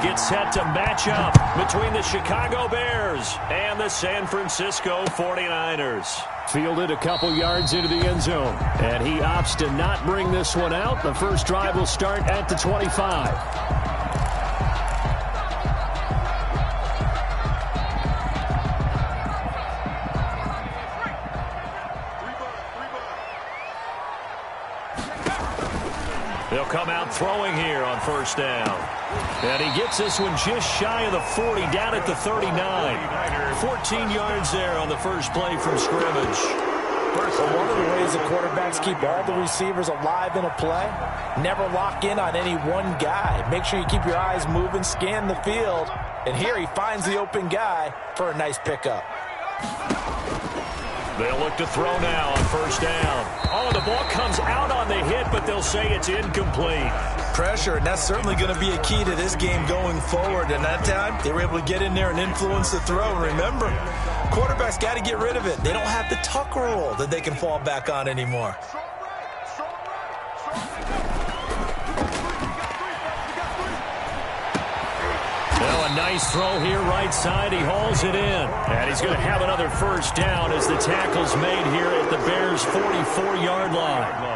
get set to match up between the Chicago Bears and the San Francisco 49ers. Fielded a couple yards into the end zone, and he opts to not bring this one out. The first drive will start at the 25. They'll come out throwing here on first down. And he gets this one just shy of the 40, down at the 39. 14 yards there on the first play from scrimmage. Well, one of the ways the quarterbacks keep all the receivers alive in a play, never lock in on any one guy. Make sure you keep your eyes moving, scan the field. And here he finds the open guy for a nice pickup. They'll look to throw now on first down. Oh, the ball comes out on the hit, but they'll say it's incomplete. Pressure, and that's certainly going to be a key to this game going forward. And that time, they were able to get in there and influence the throw. Remember, quarterbacks got to get rid of it. They don't have the tuck rule that they can fall back on anymore. Well, a nice throw here right side. He hauls it in. And he's going to have another first down as the tackle's made here at the Bears' 44-yard line.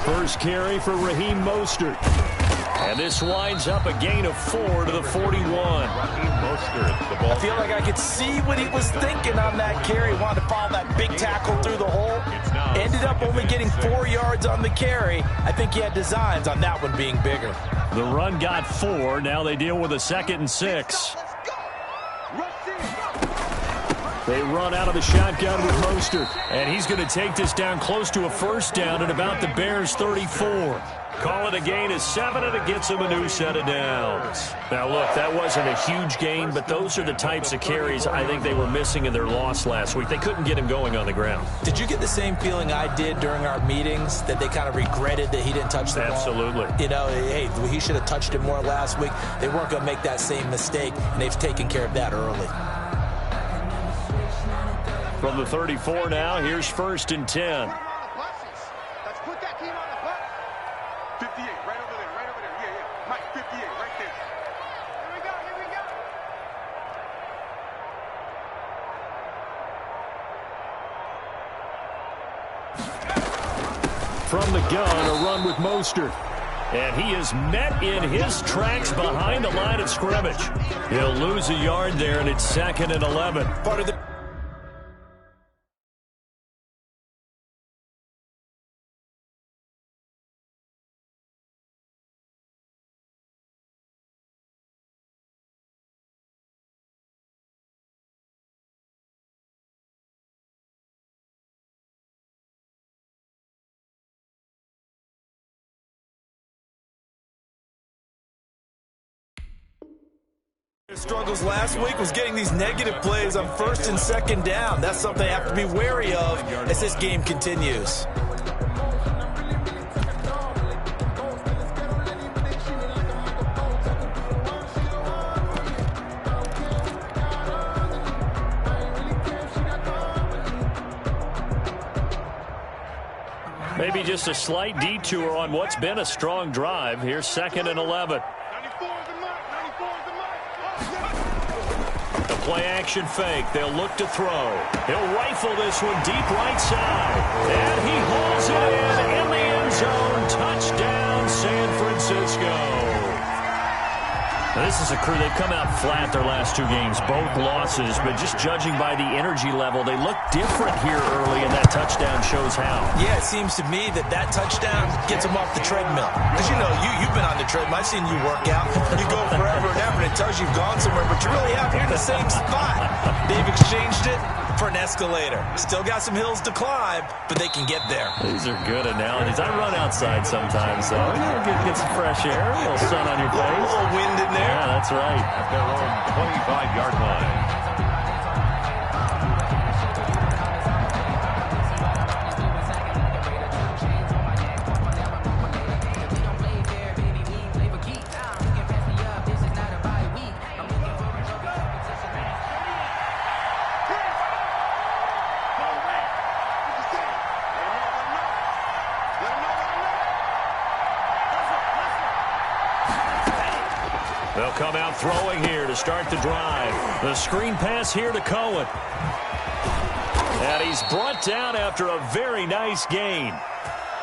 First carry for Raheem Mostert. And this winds up a gain of 4 to the 41. I feel like I could see what he was thinking on that carry. Wanted to follow that big tackle through the hole. Ended up only getting 4 yards on the carry. I think he had designs on that one being bigger. The run got 4. Now they deal with a 2nd and 6. They run out of the shotgun with Mostert. And he's going to take this down close to a first down at about the Bears' 34. Call it a gain of 7, and it gets him a new set of downs. Now, look, that wasn't a huge gain, but those are the types of carries I think they were missing in their loss last week. They couldn't get him going on the ground. Did you get the same feeling I did during our meetings, that they kind of regretted that he didn't touch the ball? Absolutely. You know, hey, he should have touched it more last week. They weren't going to make that same mistake, and they've taken care of that early. From the 34 now, here's 1st and 10. From the gun, a run with Mostert. And he is met in his tracks behind the line of scrimmage. He'll lose a yard there, and it's 2nd and 11. Part of the struggles last week was getting these negative plays on 1st and 2nd down. That's something they have to be wary of as this game continues. Maybe just a slight detour on what's been a strong drive. Here's 2nd and 11. Play action fake. They'll look to throw. He'll rifle this one deep right side. And he hauls it in the end zone. Touchdown, San Francisco. Now, this is a crew, they've come out flat their last 2 games, both losses, but just judging by the energy level, they look different here early, and that touchdown shows how. Yeah, it seems to me that touchdown gets them off the treadmill. Because, you know, you've been on the treadmill. I've seen you work out. You go forever and ever, and it tells you you've gone somewhere, but you're really out here in the same spot. They've exchanged it for an escalator. Still got some hills to climb, but they can get there. These are good analogies. I run outside sometimes, so get some fresh air, a little sun on your face. A little wind in there. Yeah, that's right. At their own 25-yard line. come out throwing here to start the drive. The screen pass here to Cohen. And he's brought down after a very nice gain.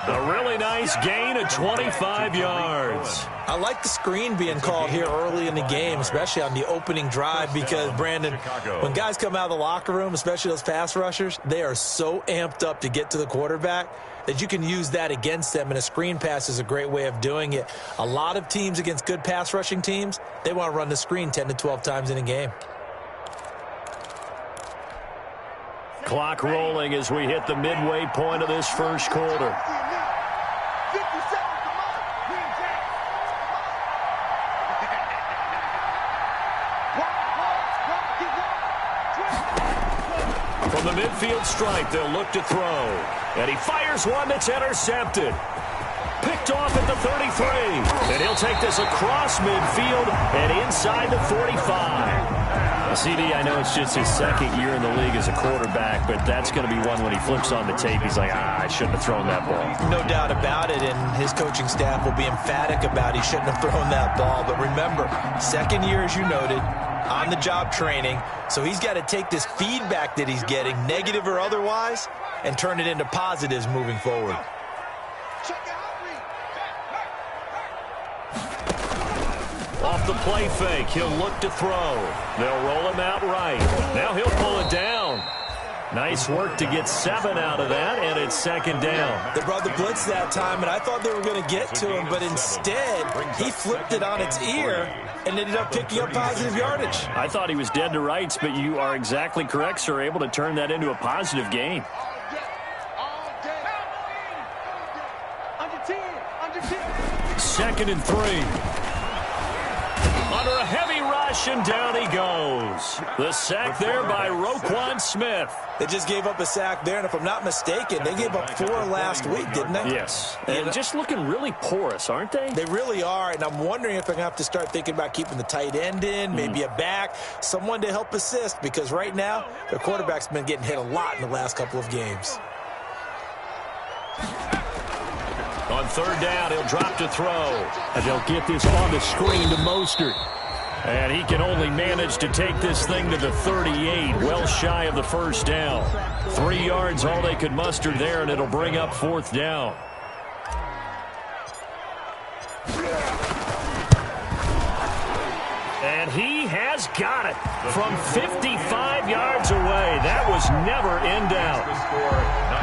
A really nice gain of 25 yards. I like the screen being called here early in the game, especially on the opening drive, because, Brandon, when guys come out of the locker room, especially those pass rushers, they are so amped up to get to the quarterback that you can use that against them, and a screen pass is a great way of doing it. A lot of teams against good pass rushing teams, they want to run the screen 10 to 12 times in a game. Clock rolling as we hit the midway point of this first quarter. From the midfield stripe, they'll look to throw. And he fires one that's intercepted. Picked off at the 33. And he'll take this across midfield and inside the 45. CD, I know it's just his second year in the league as a quarterback, but that's going to be one when he flips on the tape. He's like, I shouldn't have thrown that ball. No doubt about it, and his coaching staff will be emphatic about he shouldn't have thrown that ball. But remember, second year, as you noted, on-the-job training, so he's got to take this feedback that he's getting, negative or otherwise, and turn it into positives moving forward. Off the play fake, he'll look to throw. They'll roll him out right. Now he'll pull it down. Nice work to get 7 out of that, and it's second down. They brought the blitz that time, and I thought they were going to get to him, but instead he flipped it on its ear and ended up picking up positive yardage. I thought he was dead to rights, but you are exactly correct, sir, able to turn that into a positive gain. Second and 3. Under a heavy rush, and down he goes. The sack there by Roquan Smith. They just gave up a sack there, and if I'm not mistaken, they gave up 4 last week, didn't they? Yes. And just looking really porous, aren't they? They really are, and I'm wondering if they're going to have to start thinking about keeping the tight end in, maybe a back, someone to help assist, because right now, their quarterback's been getting hit a lot in the last couple of games. On third down, he'll drop to throw. And they'll get this on the screen to Mostert. And he can only manage to take this thing to the 38, well shy of the first down. 3 yards, all they could muster there, and it'll bring up fourth down. And he has got it from 55 yards away. That was never in doubt.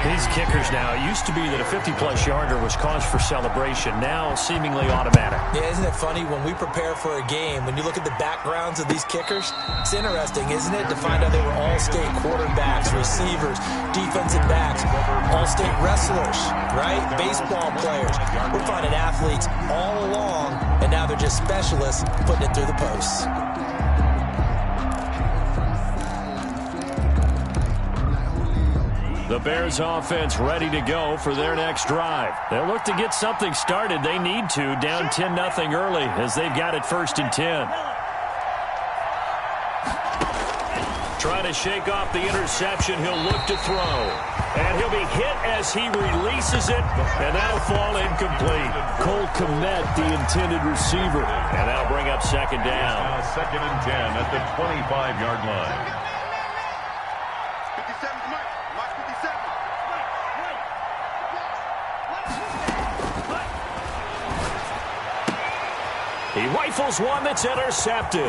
These kickers now, it used to be that a 50-plus yarder was cause for celebration. Now, seemingly automatic. Yeah, isn't it funny? When we prepare for a game, when you look at the backgrounds of these kickers, it's interesting, isn't it, to find out they were all-state quarterbacks, receivers, defensive backs, all-state wrestlers, right? Baseball players. We're finding athletes all along, and now they're just specialists putting it through the posts. The Bears offense ready to go for their next drive. They'll look to get something started. They need to, down 10-0 early as they've got it first and 10. Trying to shake off the interception, he'll look to throw. And he'll be hit as he releases it, and that'll fall incomplete. Cole Kmet, the intended receiver. And that'll bring up second down. Second and 10 at the 25-yard line. He rifles one that's intercepted.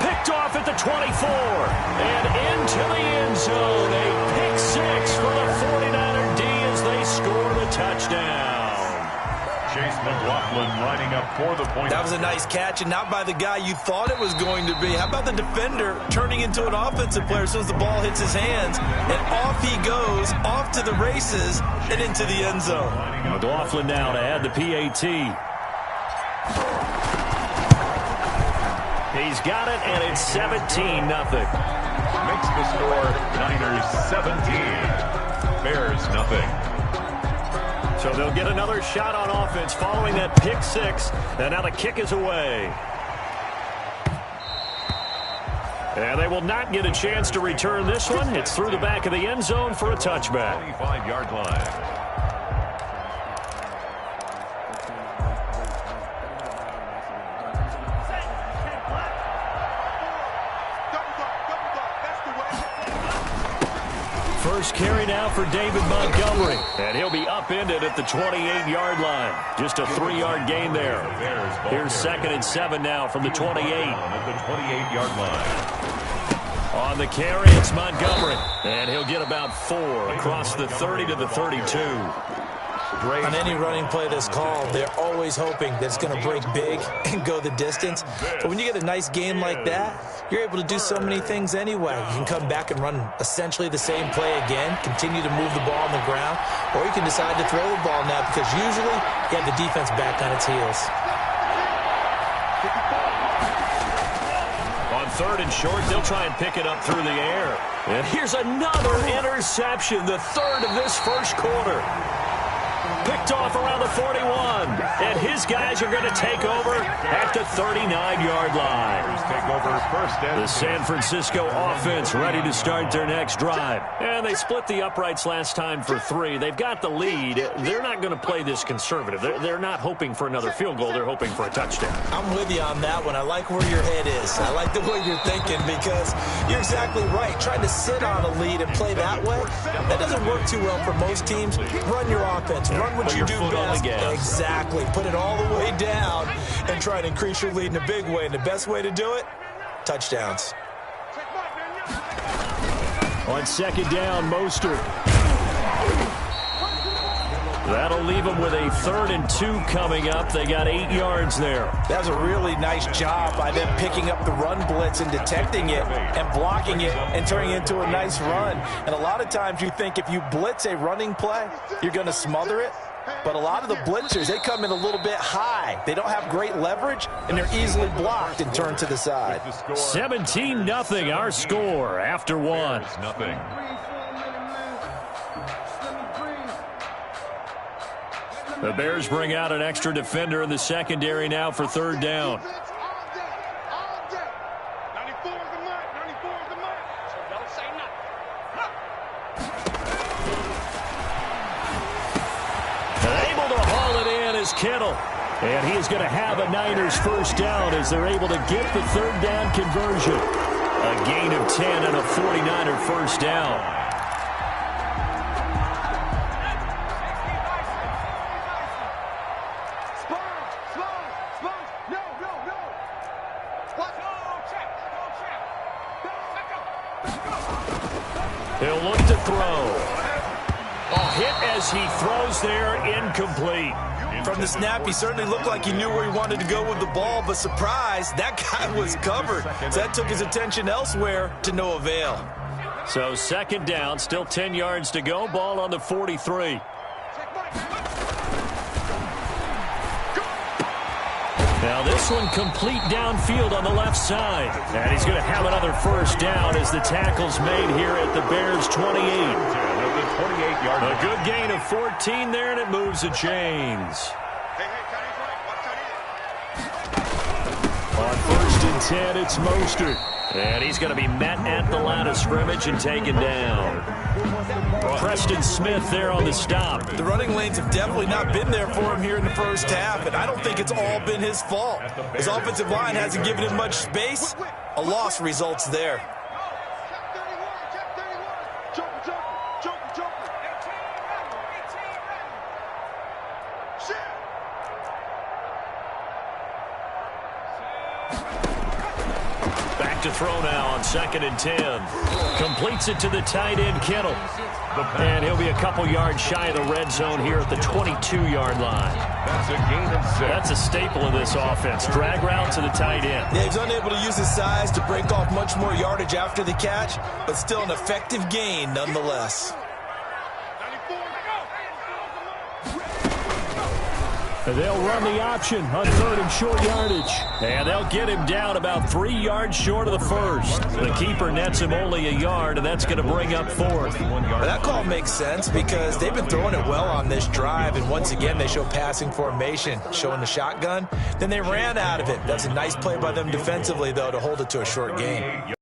Picked off at the 24. And into the end zone. A pick 6 for the 49er D as they score the touchdown. Chase McLaughlin lining up for the point. That was a nice catch, and not by the guy you thought it was going to be. How about the defender turning into an offensive player as soon as the ball hits his hands? And off he goes, off to the races, and into the end zone. McLaughlin now to add the PAT. He's got it, and it's 17-0. Makes the score Niners 17, Bears nothing. So they'll get another shot on offense following that pick 6, and now the kick is away. And they will not get a chance to return this one. It's through the back of the end zone for a touchback. 25-yard line. First carry now for David Montgomery. And he'll be upended at the 28-yard line. Just a 3-yard gain there. Here's 2nd and 7 now from the 28. At the 28-yard line. On the carry, it's Montgomery. And he'll get about 4 across the 30 to the 32. On any running play that's called, they're always hoping that it's going to break big and go the distance. But when you get a nice game like that, you're able to do so many things anyway. You can come back and run essentially the same play again, continue to move the ball on the ground, or you can decide to throw the ball now because usually you have the defense back on its heels. On 3rd and short, they'll try and pick it up through the air. And here's another interception, the 3rd of this first quarter. Picked off around the 41. And his guys are going to take over at the 39-yard line. The San Francisco offense ready to start their next drive. And they split the uprights last time for 3. They've got the lead. They're not going to play this conservative. They're not hoping for another field goal. They're hoping for a touchdown. I'm with you on that one. I like where your head is. I like the way you're thinking because you're exactly right. Trying to sit on a lead and play that way, that doesn't work too well for most teams. Run your offense. Run what you do best. Exactly. Put it all the way down and try to increase your lead in a big way. And the best way to do it, touchdowns. On 2nd down, Mostert. That'll leave them with a 3rd and 2 coming up. They got 8 yards there. That was a really nice job by them picking up the run blitz and detecting it and blocking it and turning it into a nice run. And a lot of times you think if you blitz a running play, you're going to smother it. But a lot of the blitzers, they come in a little bit high. They don't have great leverage, and they're easily blocked and turned to the side. 17-0 our score after 1. The Bears bring out an extra defender in the secondary now for 3rd down. Kittle. And he is going to have a Niners first down as they're able to get the 3rd down conversion. A gain of 10 and a 49er first down. He'll look to throw. A hit as he throws there, incomplete. From the snap, he certainly looked like he knew where he wanted to go with the ball, but surprise, that guy was covered. So that took his attention elsewhere to no avail. So 2nd down, still 10 yards to go, ball on the 43. Now this one complete downfield on the left side. And he's going to have another first down as the tackle's made here at the Bears' 28. A good gain of 14 there, and it moves the chains. On 1st and 10, it's Mostert. And he's going to be met at the line of scrimmage and taken down. Preston Smith there on the stop. The running lanes have definitely not been there for him here in the first half, and I don't think it's all been his fault. His offensive line hasn't given him much space. A loss results there. To throw now on 2nd and 10. Completes it to the tight end, Kittle. And he'll be a couple yards shy of the red zone here at the 22-yard line. That's a gain of 6. That's a staple of this offense. Drag route to the tight end. Yeah, he's unable to use his size to break off much more yardage after the catch, but still an effective gain nonetheless. They'll run the option on 3rd and short yardage. And they'll get him down about 3 yards short of the first. The keeper nets him only a yard, and that's going to bring up 4th. Well, that call makes sense because they've been throwing it well on this drive, and once again they show passing formation, showing the shotgun. Then they ran out of it. That's a nice play by them defensively, though, to hold it to a short gain.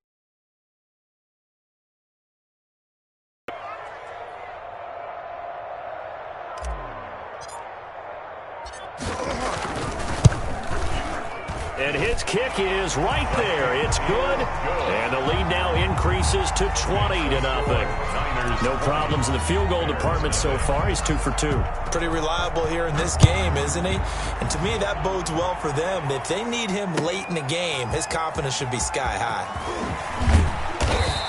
And his kick is right there. It's good. And the lead now increases to 20-0. No problems in the field goal department so far. He's 2 for 2. Pretty reliable here in this game, isn't he? And to me, that bodes well for them. If they need him late in the game, his confidence should be sky high.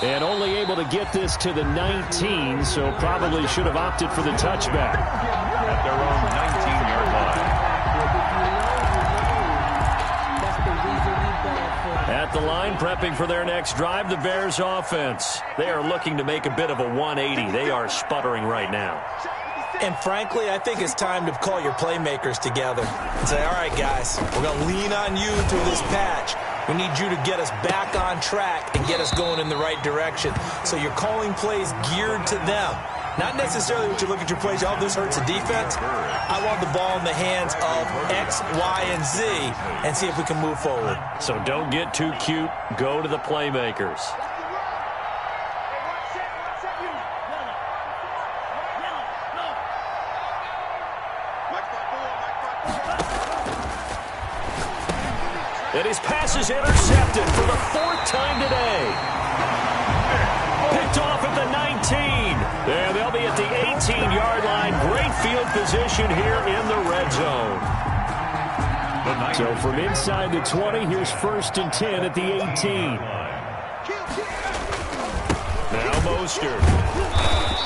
And only able to get this to the 19, so probably should have opted for the touchback. At their own 19-yard line. At the line, prepping for their next drive, the Bears offense. They are looking to make a bit of a 180. They are sputtering right now. And frankly, I think it's time to call your playmakers together and say, all right, guys, we're going to lean on you through this patch. We need you to get us back on track and get us going in the right direction. So you're calling plays geared to them. Not necessarily what you look at your plays, oh, this hurts the defense. I want the ball in the hands of X, Y, and Z and see if we can move forward. So don't get too cute. Go to the playmakers. And his pass is intercepted for the 4th time today. Picked off at the 19. And they'll be at the 18-yard line. Great field position here in the red zone. So from inside the 20, here's 1st and 10 at the 18. Now Mostert.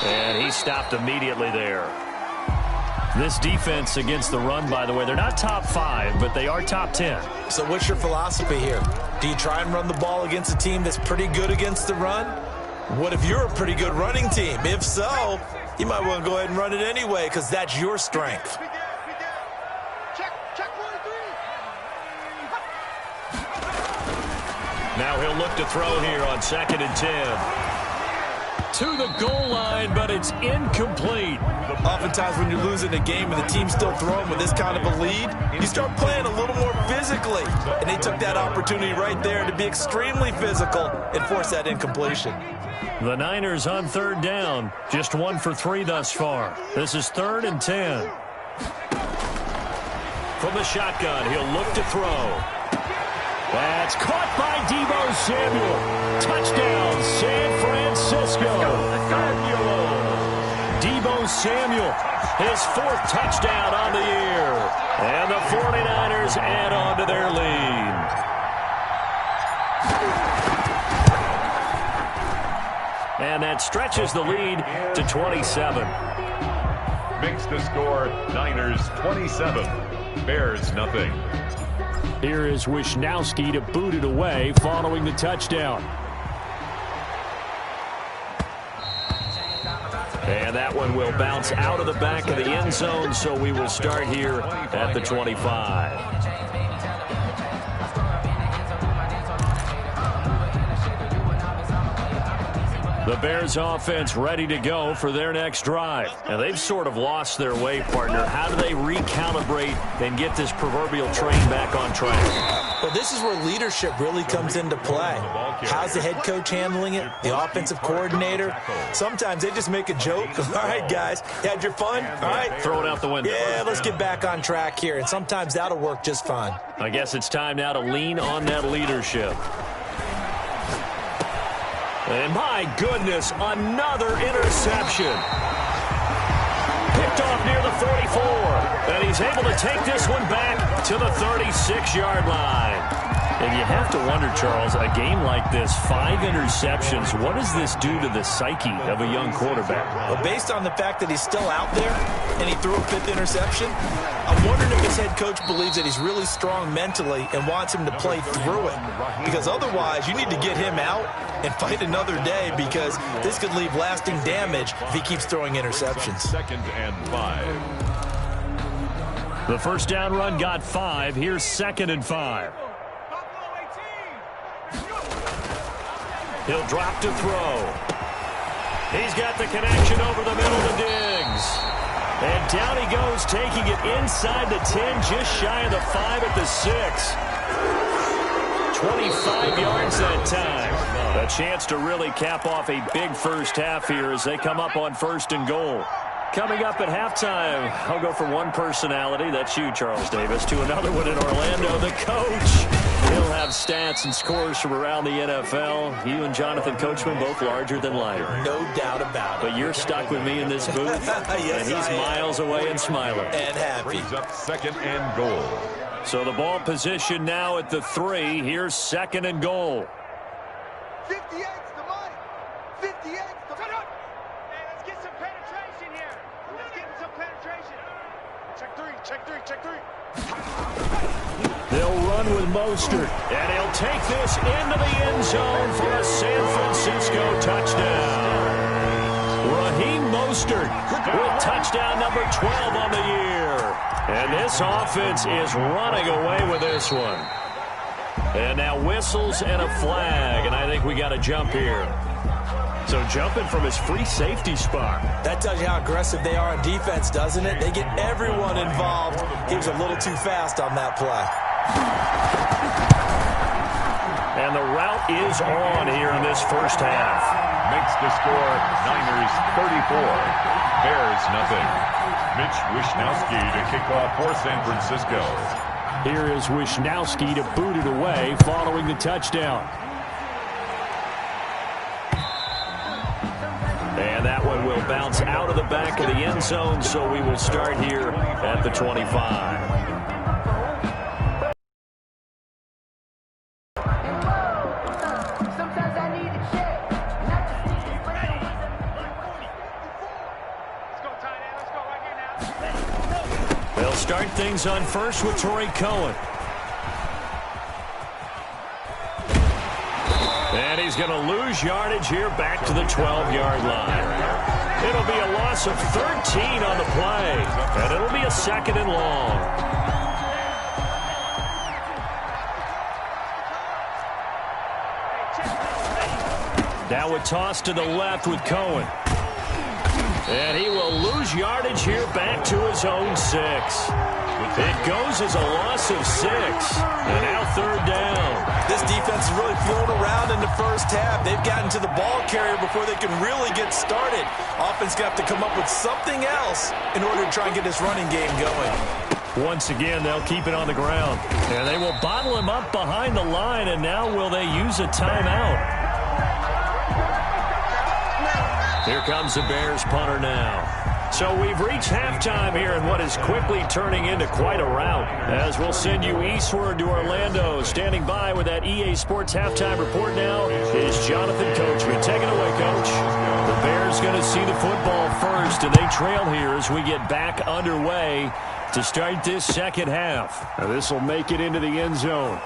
And he stopped immediately there. This defense against the run, by the way, they're not top 5, but they are top 10. So what's your philosophy here? Do you try and run the ball against a team that's pretty good against the run? What if you're a pretty good running team? If so, you might want to go ahead and run it anyway because that's your strength. Now he'll look to throw here on 2nd and 10. To the goal line, but it's incomplete. Oftentimes when you're losing a game and the team's still throwing with this kind of a lead, you start playing a little more physically. And they took that opportunity right there to be extremely physical and force that incompletion. The Niners on 3rd down. Just 1 for 3 thus far. This is 3rd and 10. From the shotgun, he'll look to throw. That's caught by Deebo Samuel. Touchdown, San Francisco. Deebo Samuel, his 4th touchdown on the year. And the 49ers add on to their lead. And that stretches the lead to 27. Makes the score Niners 27, Bears nothing. Here is Wisnowski to boot it away following the touchdown. And that one will bounce out of the back of the end zone, so we will start here at the 25. The Bears offense ready to go for their next drive. Now, they've sort of lost their way, partner. How do they recalibrate and get this proverbial train back on track? Well, this is where leadership really comes into play. How's the head coach handling it? The offensive coordinator? Sometimes they just make a joke. All right, guys, you had your fun? All right. Throw it out the window. Yeah, let's get back on track here. And sometimes that'll work just fine. I guess it's time now to lean on that leadership. And my goodness, another interception. Picked off near the 44. And he's able to take this one back to the 36-yard line. And you have to wonder, Charles, a game like this, 5 interceptions, what does this do to the psyche of a young quarterback? Well, based on the fact that he's still out there and he threw a 5th interception, I'm wondering if his head coach believes that he's really strong mentally and wants him to play through it. Because otherwise, you need to get him out and fight another day because this could leave lasting damage if he keeps throwing interceptions. 2nd and 5. The first down run got 5. Here's 2nd and 5. He'll drop to throw. He's got the connection over the middle to Diggs. And down he goes, taking it inside the 10, just shy of the 5 at the 6. 25 yards that time. A chance to really cap off a big first half here as they come up on 1st and goal. Coming up at halftime, I'll go from one personality, that's you, Charles Davis, to another one in Orlando, the coach. He'll have stats and scores from around the NFL. You and Jonathan Coachman both larger than life. No doubt about it. But you're stuck with me in this booth, yes, and he's miles away and smiling. And happy. Brings up 2nd and goal. So the ball position now at the 3. Here's 2nd and goal. 58's the money. 58's the money. Hey, let's get some penetration here. Let's get some penetration. Check 3, check 3, check 3. They'll run with Mostert, and he'll take this into the end zone for a San Francisco touchdown. Raheem Mostert with touchdown number 12 on the year. And this offense is running away with this one. And now whistles and a flag, and I think we got a jump here. So jumping from his free safety spot. That tells you how aggressive they are on defense, doesn't it? They get everyone involved. He was a little too fast on that play. And the route is on here in this first half. Makes the score Niners 34. Bears nothing. Mitch Wishnowsky to kick off for San Francisco. Here is Wishnowsky to boot it away following the touchdown. And that one will bounce out of the back of the end zone, so we will start here at the 25. They'll start things on first with Torrey Cohen. And he's going to lose yardage here back to the 12-yard line. It'll be a loss of 13 on the play, and it'll be a 2nd and long. Now a toss to the left with Cohen. And he will lose yardage here back to his own 6. It goes as a loss of 6. And now 3rd down. This defense is really flown around in the first half. They've gotten to the ball carrier before they can really get started. Offense got to come up with something else in order to try and get this running game going. Once again, they'll keep it on the ground. And they will bottle him up behind the line. And now will they use a timeout? Here comes the Bears punter now. So we've reached halftime here in what is quickly turning into quite a rout. As we'll send you eastward to Orlando. Standing by with that EA Sports halftime report now is Jonathan Coachman. Take it away, Coach. The Bears going to see the football first, and they trail here as we get back underway to start this second half. Now this will make it into the end zone.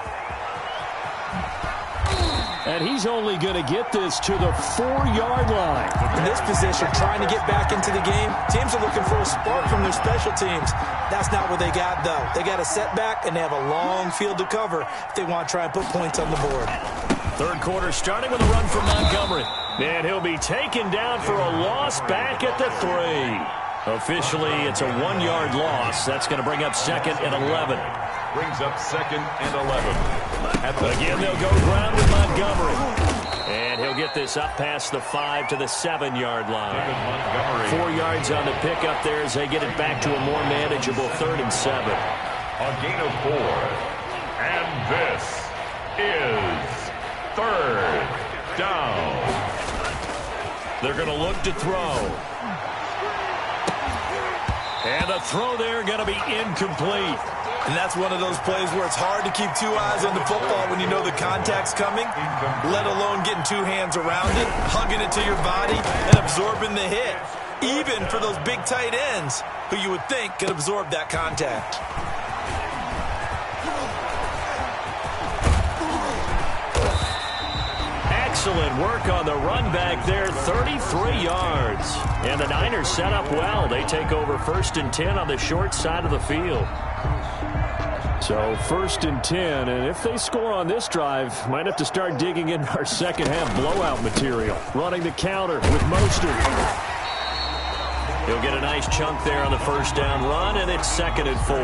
And he's only going to get this to the 4-yard line. In this position, trying to get back into the game, teams are looking for a spark from their special teams. That's not what they got, though. They got a setback, and they have a long field to cover if they want to try and put points on the board. Third quarter starting with a run from Montgomery. And he'll be taken down for a loss back at the 3. Officially, it's a 1-yard loss. That's going to bring up 2nd and 11. Brings up 2nd and 11. Again, they'll go ground with Montgomery. And he'll get this up past the 5 to the 7-yard line. 4 yards on the pickup there as they get it back to a more manageable 3rd and 7. A gain of 4. And this is 3rd down. They're going to look to throw. And the throw there going to be incomplete. And that's one of those plays where it's hard to keep 2 eyes on the football when you know the contact's coming, let alone getting 2 hands around it, hugging it to your body, and absorbing the hit. Even for those big tight ends who you would think could absorb that contact. Excellent work on the run back there, 33 yards. And the Niners set up well. They take over 1st and 10 on the short side of the field. So 1st and 10, and if they score on this drive, might have to start digging in our second half blowout material. Running the counter with Mostert. He'll get a nice chunk there on the 1st down run, and it's 2nd and 4.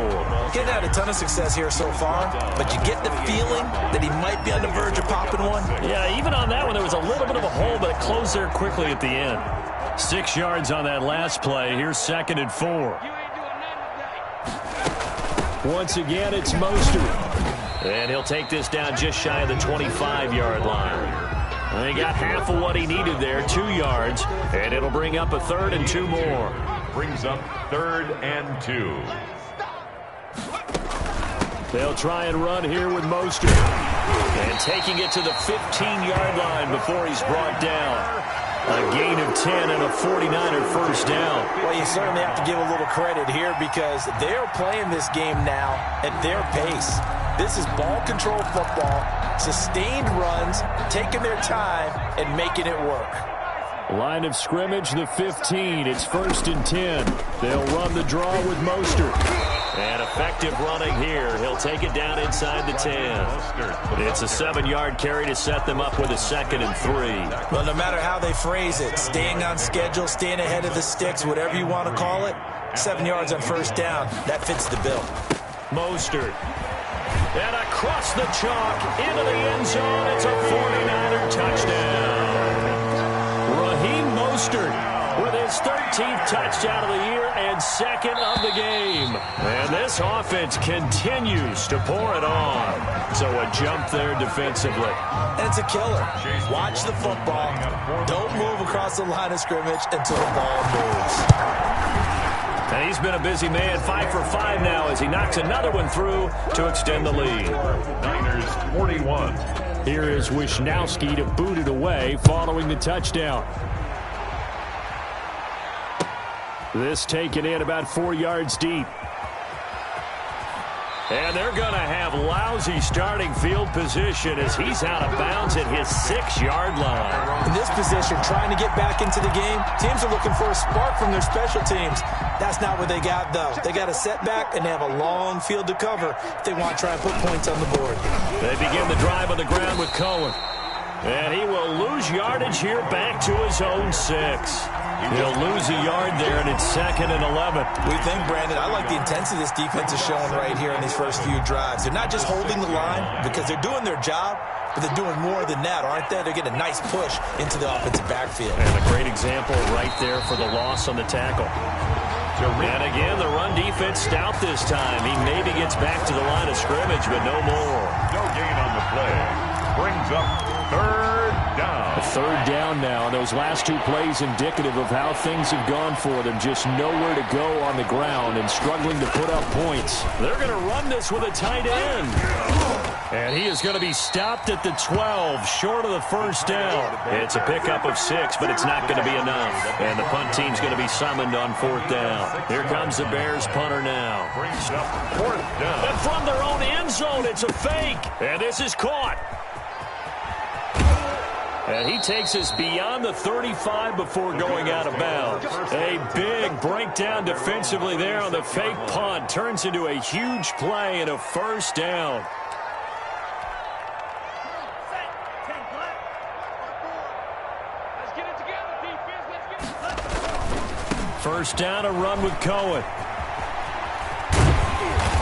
Getting had a ton of success here so far, but you get the feeling that he might be on the verge of popping one. Yeah, even on that one, there was a little bit of a hole, but it closed there quickly at the end. 6 yards on that last play. Here's 2nd and 4. Once again, it's Mostert. And he'll take this down just shy of the 25-yard line. And he got half of what he needed there, 2 yards. And it'll bring up a 3rd and 2 more. Brings up 3rd and 2. They'll try and run here with Mostert. And taking it to the 15-yard line before he's brought down. A gain of 10 and a 49er first down. Well, you certainly have to give a little credit here because they're playing this game now at their pace. This is ball control football, sustained runs, taking their time, and making it work. Line of scrimmage, the 15. It's 1st and 10. They'll run the draw with Mostert. And effective running here. He'll take it down inside the 10. It's a 7-yard carry to set them up with a 2nd and 3. Well, no matter how they phrase it, staying on schedule, staying ahead of the sticks, whatever you want to call it, 7 yards on first down, that fits the bill. Mostert. And across the chalk, into the end zone. It's a 49er touchdown. Raheem Mostert with his 13th touchdown of the year and 2nd of the game. And this offense continues to pour it on. So a jump there defensively. And it's a killer. Watch the football. Don't move across the line of scrimmage until the ball moves. And he's been a busy man, 5 for 5 now as he knocks another one through to extend the lead. Niners 41. Here is Wishnowski to boot it away following the touchdown. This taken in about 4 yards deep. And they're going to have lousy starting field position as he's out of bounds at his 6-yard line. In this position, trying to get back into the game, teams are looking for a spark from their special teams. That's not what they got, though. They got a setback, and they have a long field to cover if they want to try and put points on the board. They begin the drive on the ground with Cohen. And he will lose yardage here back to his own 6. He'll lose a yard there, and it's 2nd and 11. We think, Brandon, I like the intensity this defense is showing right here in these first few drives. They're not just holding the line because they're doing their job, but they're doing more than that, aren't they? They're getting a nice push into the offensive backfield. And a great example right there for the loss on the tackle. And again, the run defense stout this time. He maybe gets back to the line of scrimmage, but no more. No gain on the play. Brings up 3rd down. A 3rd down now. Those last 2 plays indicative of how things have gone for them. Just nowhere to go on the ground and struggling to put up points. They're going to run this with a tight end. And he is going to be stopped at the 12, short of the first down. It's a pickup of 6, but it's not going to be enough. And the punt team's going to be summoned on 4th down. Here comes the Bears punter now. Brings up 4th down. And from their own end zone, it's a fake. And this is caught. And he takes us beyond the 35 before going out of bounds. A big breakdown defensively there on the fake punt. Turns into a huge play and a first down. First down, a run with Cohen.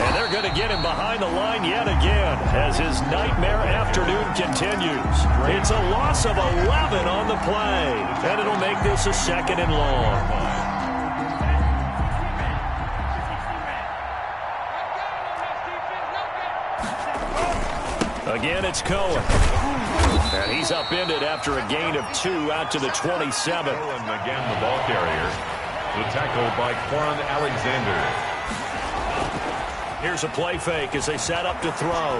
And they're going to get him behind the line yet again as his nightmare afternoon continues. It's a loss of 11 on the play, and it'll make this a 2nd and long. Again, it's Cohen. And he's upended after a gain of 2 out to the 27. And again, the ball carrier. The tackle by Quan Alexander. Here's a play fake as they set up to throw.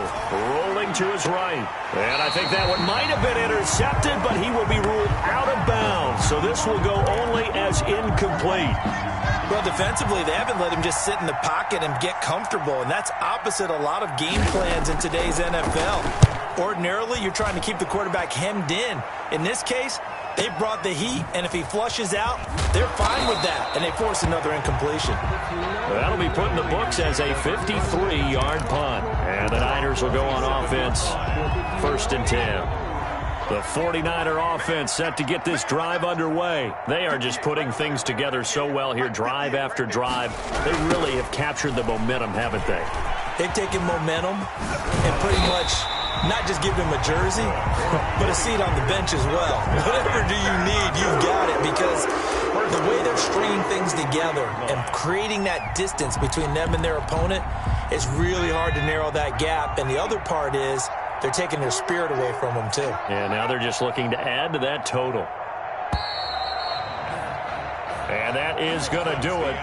Rolling to his right. And I think that one might have been intercepted, but he will be ruled out of bounds. So this will go only as incomplete. Well, defensively, they haven't let him just sit in the pocket and get comfortable, and that's opposite a lot of game plans in today's NFL. Ordinarily, you're trying to keep the quarterback hemmed in. In this case, they brought the heat, and if he flushes out, they're fine with that, and they force another incompletion. That'll be put in the books as a 53-yard punt. And the Niners will go on offense, 1st and 10. The 49er offense set to get this drive underway. They are just putting things together so well here, drive after drive. They really have captured the momentum, haven't they? They've taken momentum and pretty much not just give him a jersey, but a seat on the bench as well. Whatever do you need, you've got it, because things together and creating that distance between them and their opponent, it's really hard to narrow that gap. And the other part is they're taking their spirit away from them, too. And now they're just looking to add to that total. And that is going to do it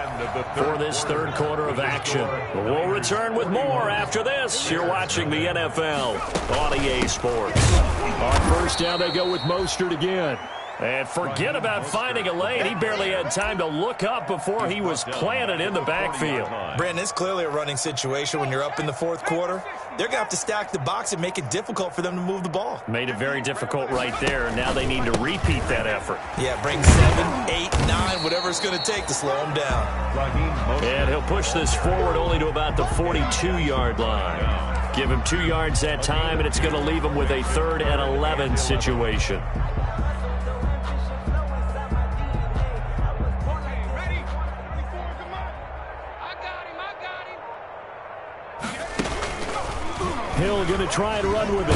for this third quarter of action. We'll return with more after this. You're watching the NFL on EA Sports. On first down, they go with Mostert again. And forget about finding a lane. He barely had time to look up before he was planted in the backfield. Brandon, it's clearly a running situation when you're up in the fourth quarter. They're going to have to stack the box and make it difficult for them to move the ball. Made it very difficult right there. Now they need to repeat that effort. Yeah, bring 7, 8, 9, whatever it's going to take to slow them down. And he'll push this forward only to about the 42-yard line. Give him 2 yards that time, and it's going to leave him with a 3rd and 11 situation. Hill going to try and run with it.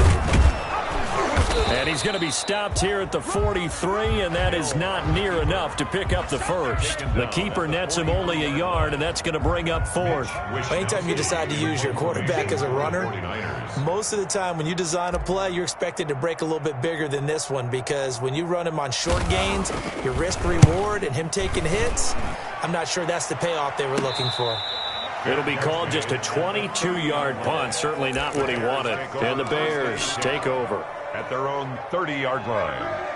And he's going to be stopped here at the 43, and that is not near enough to pick up the first. The keeper nets him only a yard, and that's going to bring up 4th. Anytime you decide to use your quarterback as a runner, most of the time when you design a play, you're expected to break a little bit bigger than this one, because when you run him on short gains, your risk-reward and him taking hits, I'm not sure that's the payoff they were looking for. It'll be called just a 22-yard punt. Certainly not what he wanted. And the Bears take over at their own 30-yard line.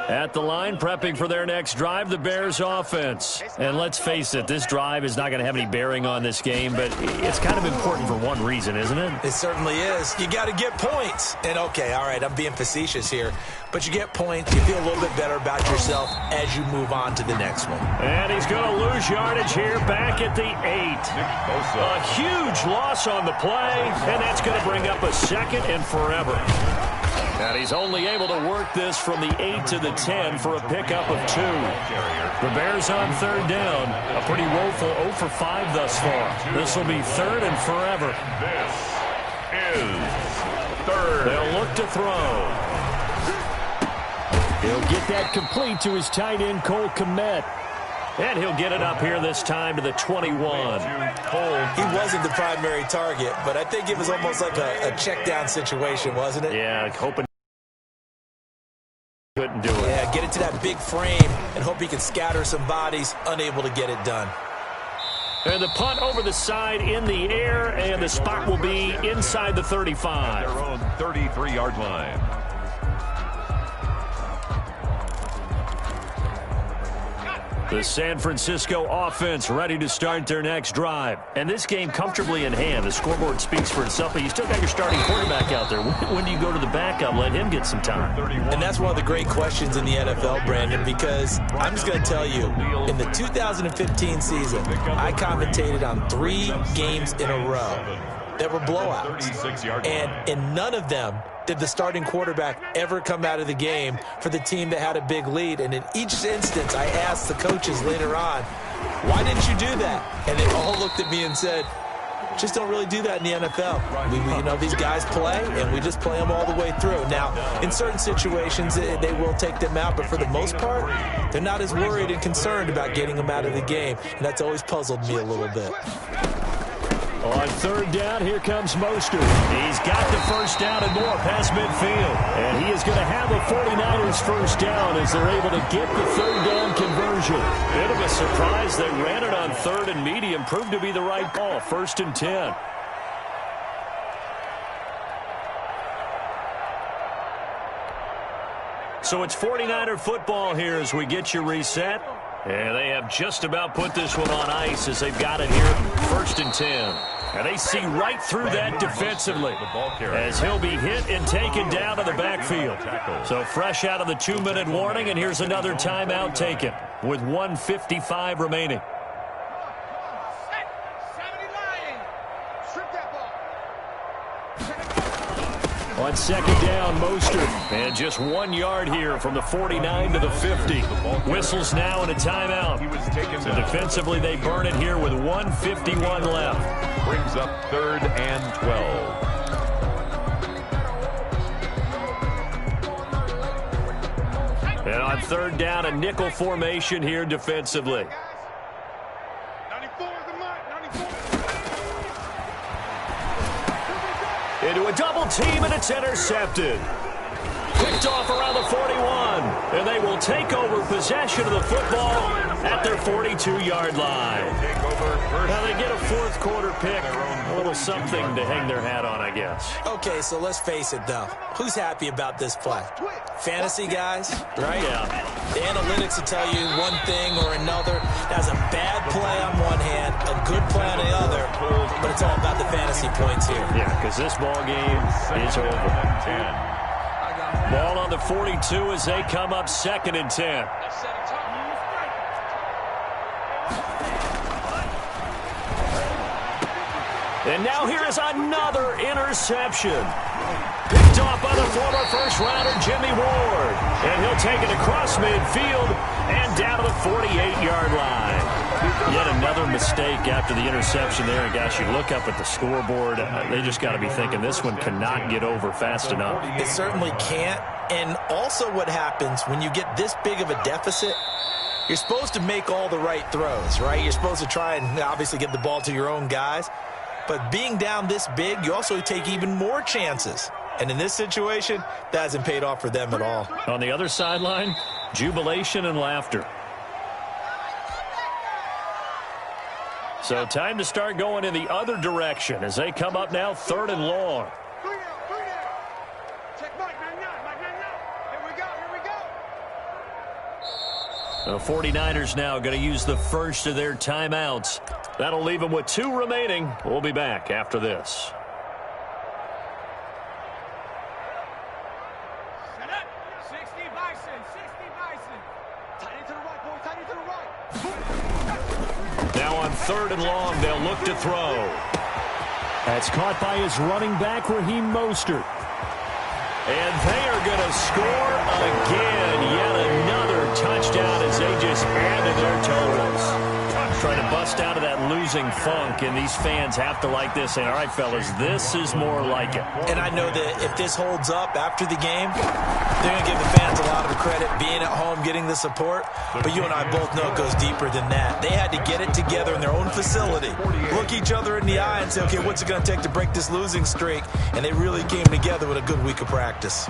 At the line, prepping for their next drive, the Bears offense. And let's face it, this drive is not going to have any bearing on this game, but it's kind of important for one reason, isn't it? It certainly is. You got to get points. And, okay, all right, I'm being facetious here, but you get points, you feel a little bit better about yourself as you move on to the next one. And he's going to lose yardage here back at the 8. A huge loss on the play, and that's going to bring up a 2nd and forever. And he's only able to work this from the 8 to the 10 for a pickup of 2. The Bears on 3rd down. A pretty woeful 0 for 5 thus far. This will be 3rd and forever. This is 3rd. They'll look to throw. He'll get that complete to his tight end, Cole Kmet. And he'll get it up here this time to the 21. He wasn't the primary target, but I think it was almost like a check down situation, wasn't it? Yeah, hoping couldn't do it. Yeah, get it to that big frame and hope he can scatter some bodies, unable to get it done. And the punt over the side in the air, and the spot will be inside the 35. Their own 33-yard line. The San Francisco offense ready to start their next drive. And this game comfortably in hand. The scoreboard speaks for itself, but you still got your starting quarterback out there. When do you go to the backup? Let him get some time. And that's one of the great questions in the NFL, Brandon, because I'm just going to tell you, in the 2015 season, I commentated on 3 games in a row that were blowouts. And in none of them did the starting quarterback ever come out of the game for the team that had a big lead. And in each instance, I asked the coaches later on, why didn't you do that? And they all looked at me and said, just don't really do that in the NFL. You know, these guys play, and we just play them all the way through. Now, in certain situations, they will take them out, but for the most part, they're not as worried and concerned about getting them out of the game. And that's always puzzled me a little bit. On 3rd down, here comes Mostert. He's got the first down and more past midfield. And he is going to have the 49ers first down as they're able to get the 3rd down conversion. Bit of a surprise. They ran it on 3rd and medium. Proved to be the right call. 1st and 10. So it's 49er football here as we get you reset. And they have just about put this one on ice as they've got it here. 1st and 10. And they see right through that defensively as he'll be hit and taken down to the backfield. So fresh out of the 2-minute warning, and here's another timeout taken with 1:55 remaining. On 2nd down, Mostert. And just 1 yard here from the 49 to the 50. Whistles now and a timeout. So defensively, they burn it here with 1:51 left. Brings up 3rd and 12. third down, a nickel formation here defensively. 94 is the mark. 94. Into a double team, and it's intercepted. Picked off around the 41, and they will take over possession of the football at their 42-yard line. Now they get a fourth quarter pick, a little something to hang their hat on, I guess. Okay, so let's face it, though. Who's happy about this play? Fantasy guys, right? Yeah. The analytics will tell you one thing or another. That's a bad play on one hand, a good play on the other, but it's all about the fantasy points here. Yeah, because this ball game is over. Ball on the 42 as they come up 2nd and 10. And now here is another interception. Picked off by the former first-rounder Jimmy Ward. And he'll take it across midfield and down to the 48-yard line. Yet another mistake after the interception there. And, gosh, you look up at the scoreboard, they just got to be thinking this one cannot get over fast enough. It certainly can't. And also what happens when you get this big of a deficit, you're supposed to make all the right throws, right? You're supposed to try and obviously get the ball to your own guys. But being down this big, you also take even more chances. And in this situation, that hasn't paid off for them at all. On the other sideline, jubilation and laughter. So time to start going in the other direction as they come up now 3rd and long. Check Mike 99. Mike 99. Here we go. The 49ers now going to use the first of their timeouts. That'll leave them with 2 remaining. We'll be back after this. Set up. 60 Bison. 60 Bison. Tight end to the right, boy. Tight end to the right. Now on 3rd and long, they'll look to throw. That's caught by his running back, Raheem Mostert. And they are going to score again. Yet another touchdown as they just add to their totals. Trying to bust out of that losing funk, and these fans have to like this. And all right, fellas, this is more like it. And I know that if this holds up after the game, they're going to give the fans a lot of the credit being at home, getting the support. But you and I both know it goes deeper than that. They had to get it together in their own facility, look each other in the eye and say, okay, what's it going to take to break this losing streak? And they really came together with a good week of practice.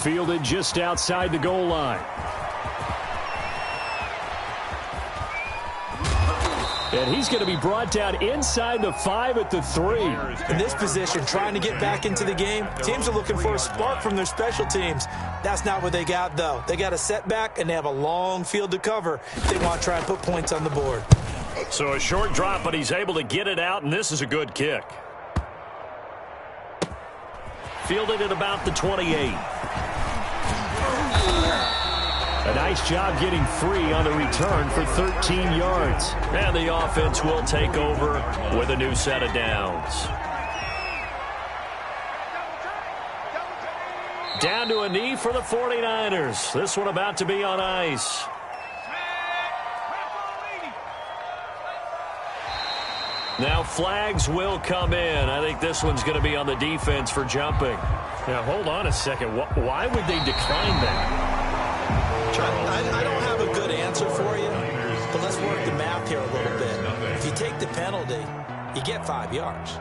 Fielded just outside the goal line. And he's going to be brought down inside the 5 at the 3. In this position, trying to get back into the game, teams are looking for a spark from their special teams. That's not what they got, though. They got a setback, and they have a long field to cover if they want to try and put points on the board. So a short drop, but he's able to get it out, and this is a good kick. Fielded at about the 28. A nice job getting free on the return for 13 yards. And the offense will take over with a new set of downs. Down to a knee for the 49ers. This one about to be on ice. Now flags will come in. I think this one's going to be on the defense for jumping. Now hold on a second. Why would they decline that? I don't have a good answer for you, but let's work the math here a little bit. If you take the penalty, you get 5 yards.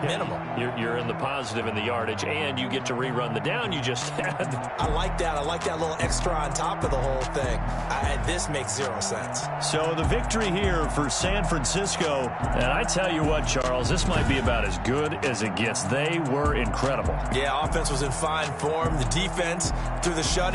Minimum. You're in the positive in the yardage, and you get to rerun the down you just had. I like that. I like that little extra on top of the whole thing. This makes 0 sense. So the victory here for San Francisco, and I tell you what, Charles, this might be about as good as it gets. They were incredible. Yeah, offense was in fine form. The defense, through the shutout,